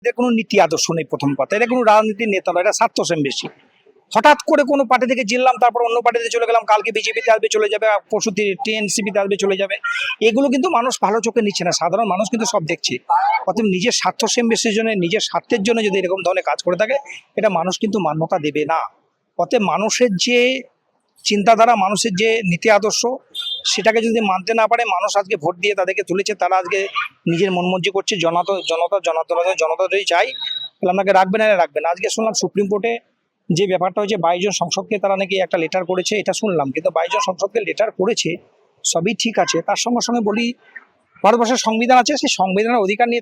এদের কোনো নীতি আদর্শ নেই। প্রথম কথা, এটা কোনো রাজনীতির নেতা নয়, এটা স্বার্থসেম বেশি। হঠাৎ করে কোনো পার্টি থেকে জিতলাম, তারপর অন্য পার্টিতে চলে গেলাম, কালকে বিজেপিতে আসবে চলে যাবে, পরশু টিএনসিপিতে আসবে চলে যাবে। এগুলো কিন্তু মানুষ ভালো চোখে নিচ্ছে না, সাধারণ মানুষ কিন্তু সব দেখছে। অতএব নিজের স্বার্থসেম বেশির জন্য, নিজের স্বার্থের জন্য যদি এরকম ধরনের কাজ করে থাকে, এটা মানুষ কিন্তু মান্যতা দেবে না। অতএব মানুষের যে চিন্তাধারা, মানুষের যে নীতি আদর্শ, সেটাকে যদি মানতে না পারে, মানুষ আজকে ভোট দিয়ে তাদেরকে তুলেছে, তারা আজকে নিজের মনমর্জি করছে। জনতা যদি চাই তাহলে আপনাকে রাখবে না, রাখবে না। আজকে শুনলাম সুপ্রিম কোর্টে যে ব্যাপারটা হয়েছে, 22 জন সংসদকে তারা নাকি একটা লেটার করেছে, এটা শুনলাম। কিন্তু 22 জন সংসদকে লেটার করেছে, সবই ঠিক আছে। তার সঙ্গে সঙ্গে বলি, ভারতবর্ষের সংবিধান আছে, সেই সংবিধানের অধিকার নিয়ে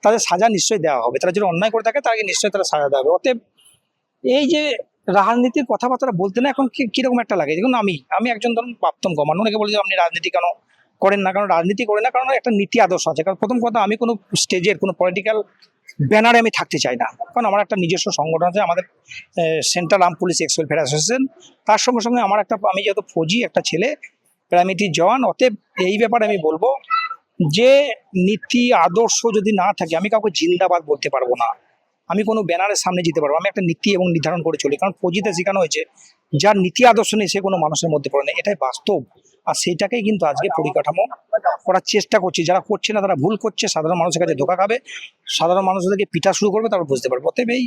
তাদের সাজা নিশ্চয়ই দেওয়া হবে। তারা যদি অন্যায় করে থাকে তাকে নিশ্চয়ই তারা সাজা দেওয়া হবে। অতএব এই যে রাজনীতির কথাবার্তা বলতে না এখন কিরকম একটা লাগে। দেখুন, আমি একজন ধরুন প্রাক্তন গভর্নর, অনেকে বলে যে আপনি রাজনীতি কেন করেন না, কারণ রাজনীতি করে না, কারণ একটা নীতি আদর্শ আছে। কারণ প্রথম কথা, আমি কোনো স্টেজের কোনো পলিটিক্যাল ব্যানারে আমি থাকতে চাই না, কারণ আমার একটা নিজস্ব সংগঠন আছে, আমাদের central arm police x welfare association. তার সঙ্গে সঙ্গে আমি যেহেতু ফৌজি একটা ছেলে, প্রাইমেরি জওয়ান। অতএব এই ব্যাপারে আমি বলবো যে নীতি আদর্শ যদি না থাকে, আমি কাউকে জিন্দাবাদ বলতে পারবো না, আমি কোনো ব্যানারের সামনে যেতে পারবো। আমি একটা নীতি এবং নির্ধারণ করে চলি, কারণ ফৌজিতে শেখানো হয়েছে যার নীতি আদর্শ নেই সে কোনো মানুষের মধ্যে পড়ে না, এটাই বাস্তব। আর সেইটাকেই কিন্তু আজকে পরিকাঠামো করার চেষ্টা করছে। যারা করছে না তারা ভুল করছে, সাধারণ মানুষের কাছে ধোকা খাবে, সাধারণ মানুষদেরকে পিটা শুরু করবে, তারপর বুঝতে পারবো। অতএব এই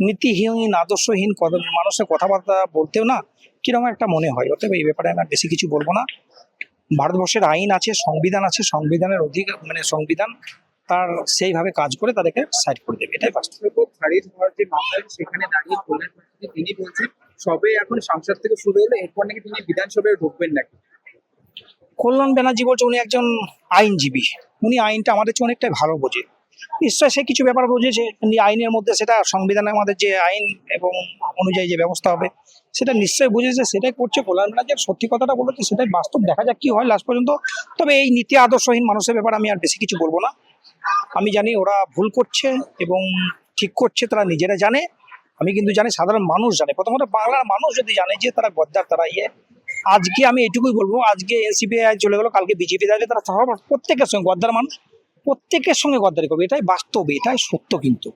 নীতিহীন আদর্শহীন মানুষের কথাবার্তা বলতেও না কিরকম একটা মনে হয়। অতএব এই ব্যাপারে আমি বেশি কিছু বলবো না। ভারতবর্ষের আইন আছে, সংবিধান আছে, সংবিধানের অধিকার সংবিধান তার সেইভাবে কাজ করে তাদেরকে সাইড করে দেবে, এটাই বাস্তব। খারিজ হওয়ার যে মামলা, সেখানে দাঁড়িয়ে কল্যাণ ব্যানার্জি তিনি বলছেন সবে এখন সংসদ থেকে শুরু হলো, এরপর নাকি তিনি বিধানসভায় ঢুকবেন নাকি। কল্যাণ ব্যানার্জি বলছে উনি একজন আইনজীবী, উনি আইনটা আমাদের চেয়ে অনেকটাই ভালো বোঝে। নিশ্চয় সে কিছু ব্যাপার বুঝেছে, আইনের মধ্যে সেটা সংবিধানে আমাদের যে আইন এবং অনুযায়ী যে ব্যবস্থা হবে সেটা নিশ্চয়ই বুঝেছে, সেটাই করছে। কল্যাণ ব্যানার্জি সত্যি কথাটা বলেছে, সেটাই বাস্তব। দেখা যাক কি হয় লাস্ট পর্যন্ত। তবে এই নীতি আদর্শহীন মানুষের ব্যাপারে আমি আর বেশি কিছু বলবো না। আমি জানি ওরা ভুল করছে এবং ঠিক করছে, তারা নিজেরা জানে। আমি কিন্তু জানি সাধারণ মানুষ জানে। প্রথমত বাংলার মানুষ যদি জানে যে তারা গদ্দার, তারা আজকে আমি এটুকুই বলবো, আজকে এনসিপি চলে গেলো, কালকে বিজেপি যাবে, তারা সব প্রত্যেকের সঙ্গে গদ্দার মানুষ, প্রত্যেকের সঙ্গে গদ্দারি করবে, এটাই বাস্তব, এটাই সত্য। কিন্তু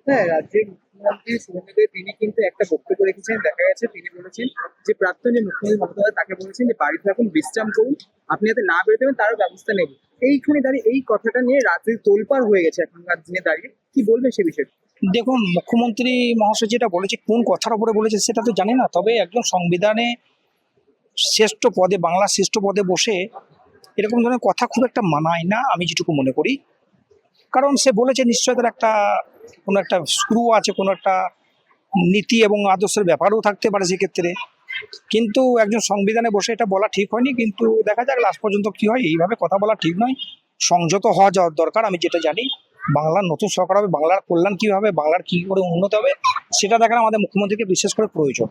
হ্যাঁ, রাজ্যের মুখ্যমন্ত্রী শুভেন্দু তিনি কিন্তু একটা বক্তব্য রেখেছেন, দেখা গেছে তিনি বলেছেন যে প্রাক্তনী মুখ্যমন্ত্রী মমতা তাকে বলেছেন যে বাড়িতে এখন বিশ্রাম করুন, আপনি যাতে না বেরোতে পারেন তারও ব্যবস্থা নেব। এইখানে দাঁড়িয়ে এই কথাটা নিয়ে রাজনীতি তোলপাড় হয়ে গেছে এখনকার দিনে দাঁড়িয়ে, কি বলবেন সে বিষয়ে? দেখুন, মুখ্যমন্ত্রী মহাশয় যেটা বলেছে, কোন কথার উপরে বলেছে সেটা তো জানি না। তবে একজন সংবিধানে শ্রেষ্ঠ পদে, বাংলার শ্রেষ্ঠ পদে বসে এরকম ধরনের কথা খুব একটা মানায় না, আমি যেটুকু মনে করি। কারণ সে বলেছে নিশ্চয় তার কোনো একটা স্ক্রু আছে, কোনো একটা নীতি এবং আদর্শের ব্যাপারও থাকতে পারে সেক্ষেত্রে। কিন্তু একজন সংবিধানে বসে এটা বলা ঠিক হয়নি। কিন্তু দেখা যাক লাস্ট পর্যন্ত কি হয়। এইভাবে কথা বলা ঠিক নয়, সংযত হওয়া যাওয়ার দরকার। আমি যেটা জানি, বাংলার নতুন সরকার হবে, বাংলার কল্যাণ কী হবে, বাংলার কী করে উন্নত হবে, সেটা দেখার আমাদের মুখ্যমন্ত্রীকে বিশেষ করে প্রয়োজন।